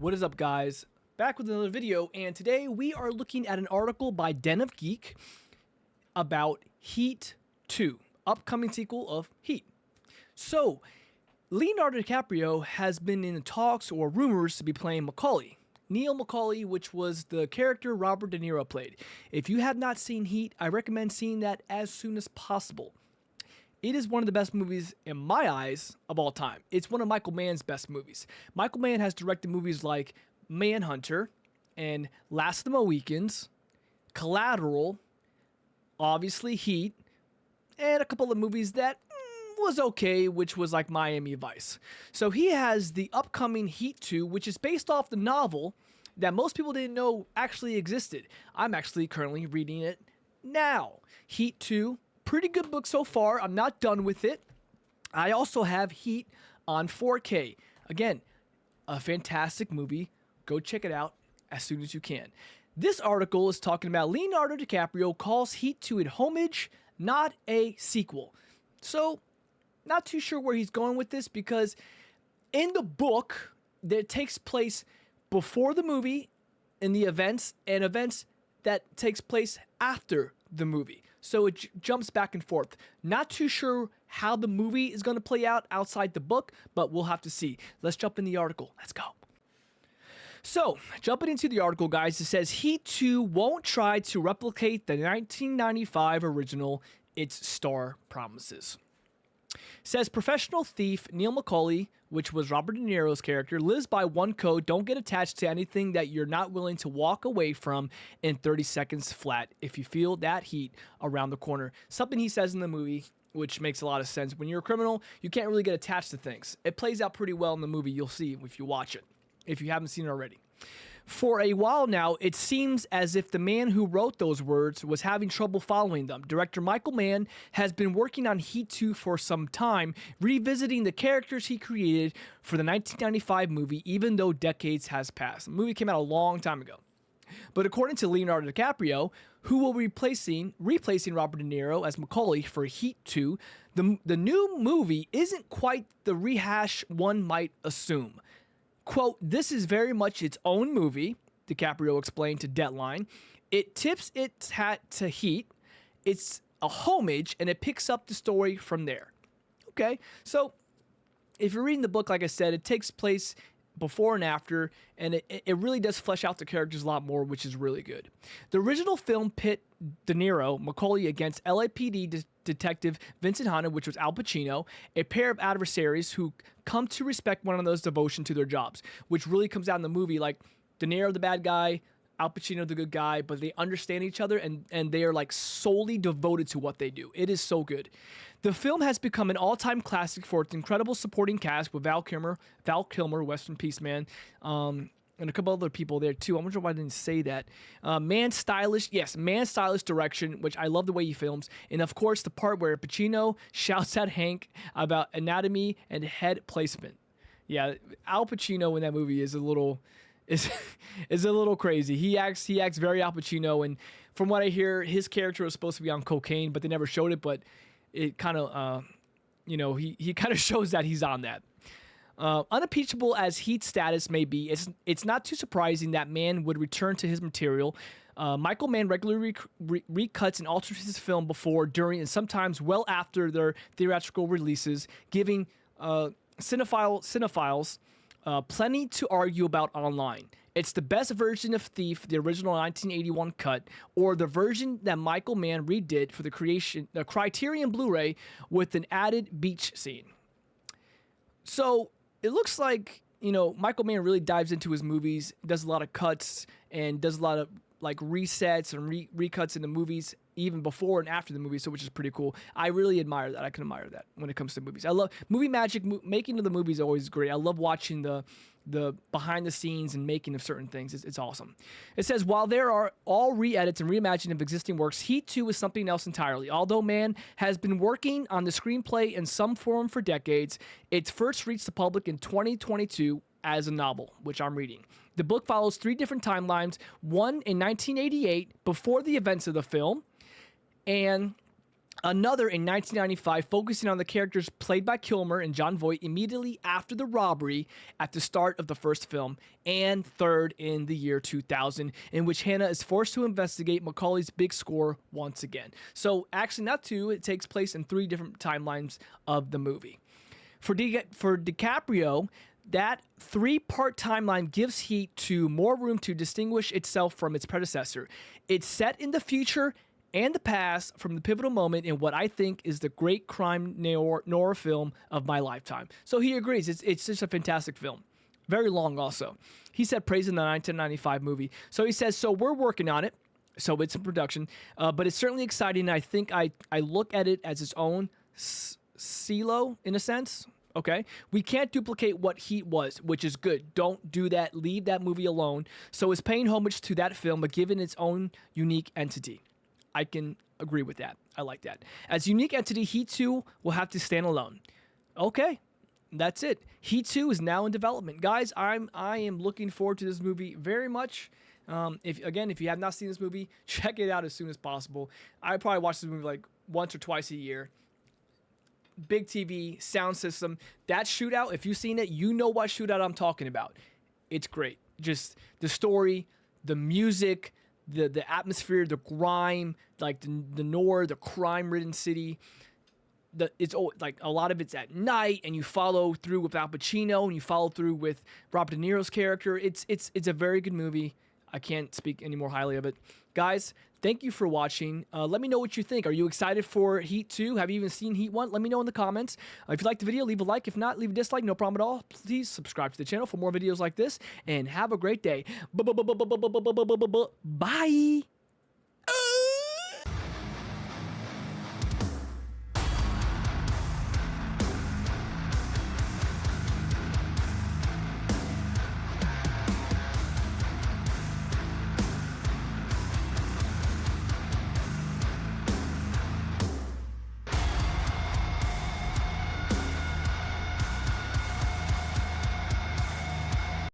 What is up, guys? Back with another video, and today we are looking at an article by Den Of Geek about Heat 2, upcoming sequel of Heat. So, Leonardo DiCaprio has been in talks or rumors to be playing Macaulay. Neil Macaulay, which was the character Robert De Niro played. If you have not seen Heat, I recommend seeing that as soon as possible. It is one of the best movies in my eyes of all time. It's one of Michael Mann's best movies. Michael Mann has directed movies like Manhunter and Last of the Mohicans, Collateral, obviously Heat, and a couple of movies that was okay, which was like Miami Vice. So he has the upcoming Heat 2, which is based off the novel that most people didn't know actually existed. I'm actually currently reading it now. Heat 2. Pretty good book so far. I'm not done with it. I also have Heat on 4K. Again, a fantastic movie. Go check it out as soon as you can. This article is talking about Leonardo DiCaprio calls Heat 2 a homage, not a sequel. So, not too sure where he's going with this because in the book, that takes place before the movie in the events and events that takes place after the movie. So it jumps back and forth. Not too sure how the movie is going to play out outside the book, but we'll have to see. Let's jump in the article. Let's go. So, jumping into the article, guys, it says Heat 2 won't try to replicate the 1995 original, its star promises. Says professional thief Neil Macaulay, which was Robert De Niro's character, lives by one code: don't get attached to anything that you're not willing to walk away from in 30 seconds flat if you feel that heat around the corner. Something he says in the movie, which makes a lot of sense. When you're a criminal, you can't really get attached to things. It plays out pretty well in the movie. You'll see if you watch it, if you haven't seen it already. For a while now, it seems as if the man who wrote those words was having trouble following them. Director Michael Mann has been working on Heat 2 for some time, revisiting the characters he created for the 1995 movie, even though decades has passed. The movie came out a long time ago. But according to Leonardo DiCaprio, who will be replacing Robert De Niro as Macaulay for Heat 2, the new movie isn't quite the rehash one might assume. Quote, this is very much its own movie, DiCaprio explained to Deadline. It tips its hat to Heat. It's a homage, and it picks up the story from there. Okay, so if you're reading the book, like I said, it takes place before and after, and it really does flesh out the characters a lot more, which is really good. The original film pit De Niro, Macaulay against LAPD detective Vincent Hanna, which was Al Pacino, a pair of adversaries who come to respect one another's devotion to their jobs, which really comes out in the movie. Like, De Niro the bad guy, Al Pacino the good guy, but they understand each other and they are like solely devoted to what they do. It is so good. The film has become an all-time classic for its incredible supporting cast with Val Kilmer, West in Peace, man, and a couple other people there too. I wonder why I didn't say that. Mann's stylish direction, which I love the way he films, and of course the part where Pacino shouts at Hank about anatomy and head placement. Yeah, Al Pacino in that movie is a little crazy. He acts very Al Pacino, and from what I hear, his character was supposed to be on cocaine, but they never showed it. But it kind of, he kind of shows that he's on that. Unimpeachable as Heat's status may be, it's not too surprising that Mann would return to his material. Michael Mann regularly recuts and alters his film before, during, and sometimes well after their theatrical releases, giving cinephiles plenty to argue about online. It's the best version of Thief, the original 1981 cut, or the version that Michael Mann redid for the Criterion Blu-ray with an added beach scene. So it looks like, Michael Mann really dives into his movies, does a lot of cuts, and does a lot of like resets and recuts in the movies, even before and after the movie, so which is pretty cool. I really admire that. I can admire that when it comes to movies. I love movie magic. Making of the movies is always great. I love watching the behind the scenes and making of certain things. It's awesome. It says, while there are all re-edits and reimagining of existing works, Heat 2 is something else entirely. Although Mann has been working on the screenplay in some form for decades, it first reached the public in 2022 as a novel, which I'm reading. The book follows 3 different timelines, one in 1988, before the events of the film, and Another in 1995, focusing on the characters played by Kilmer and John Voight immediately after the robbery at the start of the first film, and third in the year 2000, in which Hannah is forced to investigate Macaulay's big score once again. So actually not two, it takes place in 3 different timelines of the movie. For DiCaprio, that 3-part timeline gives Heat 2 more room to distinguish itself from its predecessor. It's set in the future and the past from the pivotal moment in what I think is the great crime noir film of my lifetime. So he agrees. It's just a fantastic film. Very long also. He said praise in the 1995 movie. So he says, so we're working on it. So it's in production. But it's certainly exciting. I think I look at it as its own silo in a sense. Okay, we can't duplicate what Heat was, which is good. Don't do that. Leave that movie alone. So it's paying homage to that film, but given its own unique entity. I can agree with that. I like that. As a unique entity, Heat 2 will have to stand alone. Okay, that's it. Heat 2 is now in development. Guys, I am looking forward to this movie very much. If you have not seen this movie, check it out as soon as possible. I probably watch this movie like once or twice a year. Big TV, sound system. That shootout, if you've seen it, you know what shootout I'm talking about. It's great. Just the story, the music, the atmosphere, the grime, like the noir, the crime-ridden city. It's like a lot of it's at night, and you follow through with Al Pacino, and you follow through with Robert De Niro's character. It's a very good movie. I can't speak any more highly of it. Guys, thank you for watching. Let me know what you think. Are you excited for Heat 2? Have you even seen Heat 1? Let me know in the comments. If you liked the video, leave a like. If not, leave a dislike. No problem at all. Please subscribe to the channel for more videos like this, and have a great day. Bye.